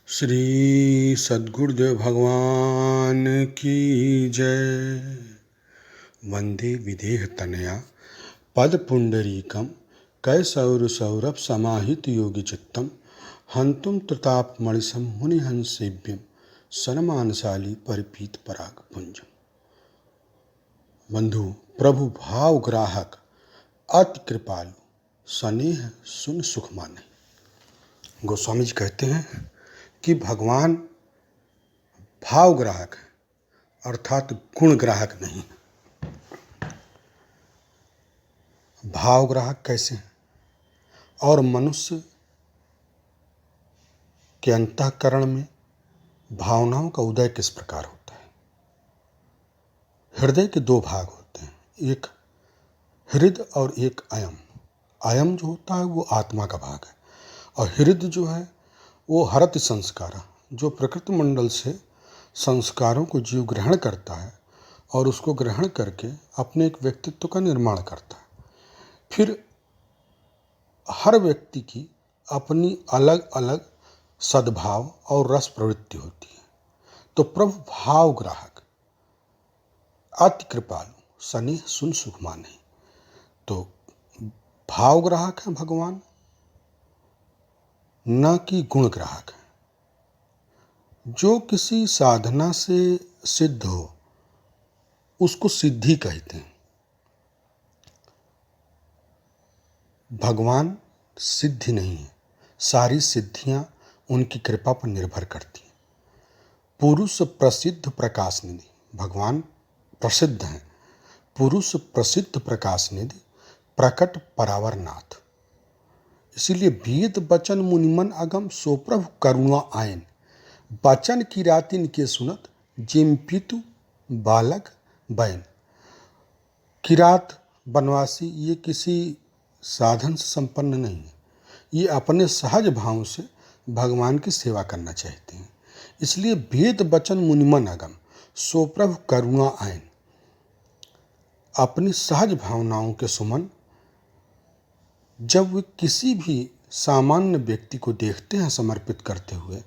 श्री सद्गुरुदेव भगवान की जय। वंदे विदेह तनया पद पुंडरीकम कैसौर सौरभ समाहित योगी चित्तम हंतुम त्रिताप मणिसम मुनिहंसेभ्यम सनमानशाली परिपीत पराग पुंजम। बंधु प्रभु भाव ग्राहक अति कृपालु स्नेह सुन सुख माने। गोस्वामी जी कहते हैं कि भगवान भाव ग्राहक है, अर्थात गुण ग्राहक नहीं। भाव ग्राहक कैसे हैं? और मनुष्य के अंतःकरण में भावनाओं का उदय किस प्रकार होता है? हृदय के दो भाग होते हैं, एक हृदय और एक अयम। अयम जो होता है वो आत्मा का भाग है, और हृदय जो है वो हरत संस्कार, जो प्रकृति मंडल से संस्कारों को जीव ग्रहण करता है और उसको ग्रहण करके अपने एक व्यक्तित्व का निर्माण करता है। फिर हर व्यक्ति की अपनी अलग अलग सद्भाव और रस प्रवृत्ति होती है। तो प्रभु भाव ग्राहक अति कृपालु स्नेह सुन सुख माने। तो भाव ग्राहक है भगवान, न कि गुण ग्राहक है। जो किसी साधना से सिद्ध हो उसको सिद्धि कहते हैं। भगवान सिद्धि नहीं है, सारी सिद्धियां उनकी कृपा पर निर्भर करती हैं। पुरुष प्रसिद्ध प्रकाश निधि, भगवान प्रसिद्ध हैं। पुरुष प्रसिद्ध प्रकाश निधि प्रकट परावर नाथ। इसीलिए वेद बचन मुनिमन अगम सो प्रभु करुणा आयन। बचन की रातिन के सुनत जिम पितु बालक बैन। किरात बनवासी ये किसी साधन से संपन्न नहीं है, ये अपने सहज भाव से भगवान की सेवा करना चाहते हैं। इसलिए वेद बचन मुनिमन अगम सो प्रभु करुणा आयन। अपनी सहज भावनाओं के सुमन जब वे किसी भी सामान्य व्यक्ति को देखते हैं समर्पित करते हुए,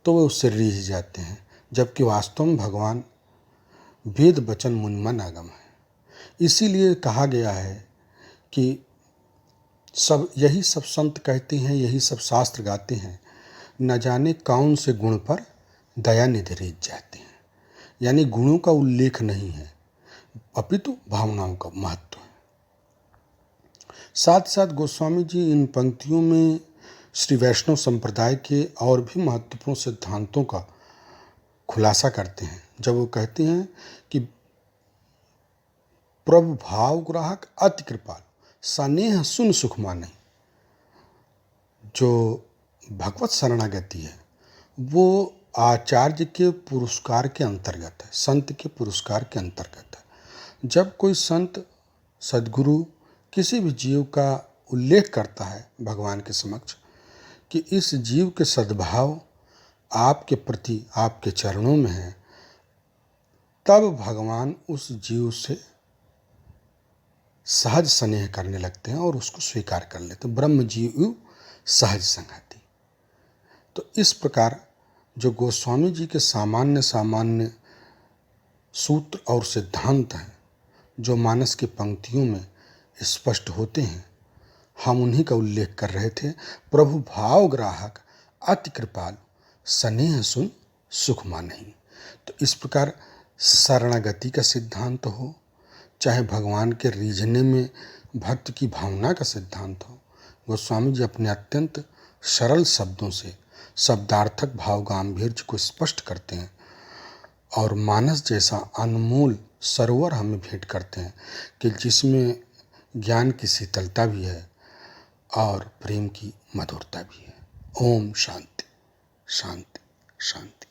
तो वे उससे रीझ जाते हैं, जबकि वास्तव में भगवान वेद वचन मुनिमन आगम है। इसीलिए कहा गया है कि यही सब संत कहते हैं, यही सब शास्त्र गाते हैं, न जाने कौन से गुण पर दया निधि रीझ जाते हैं। यानी गुणों का उल्लेख नहीं है, अपितु भावनाओं का महत्व है। साथ साथ गोस्वामी जी इन पंक्तियों में श्री वैष्णव संप्रदाय के और भी महत्वपूर्ण सिद्धांतों का खुलासा करते हैं, जब वो कहते हैं कि प्रभु भाव ग्राहक अति कृपाल स्नेह सुन सुख माने। जो भगवत शरणागति है वो आचार्य के पुरस्कार के अंतर्गत है, संत के पुरस्कार के अंतर्गत है। जब कोई संत सद्गुरु किसी भी जीव का उल्लेख करता है भगवान के समक्ष कि इस जीव के सद्भाव आपके प्रति आपके चरणों में है, तब भगवान उस जीव से सहज स्नेह करने लगते हैं और उसको स्वीकार कर लेते हैं। ब्रह्म जीव सहज संगति। तो इस प्रकार जो गोस्वामी जी के सामान्य सामान्य सूत्र और सिद्धांत हैं, जो मानस की पंक्तियों में स्पष्ट होते हैं, हम उन्हीं का उल्लेख कर रहे थे। प्रभु भाव ग्राहक अति कृपाल स्नेह सुन सुख माने। तो इस प्रकार शरणागति का सिद्धांत हो, चाहे भगवान के रीझने में भक्त की भावना का सिद्धांत हो, गोस्वामी जी अपने अत्यंत सरल शब्दों से शब्दार्थक भाव गांभीर्य को स्पष्ट करते हैं और मानस जैसा अनमोल सरोवर हमें भेंट करते हैं कि जिसमें ज्ञान की शीतलता भी है और प्रेम की मधुरता भी है। ओम शांति शांति शांति।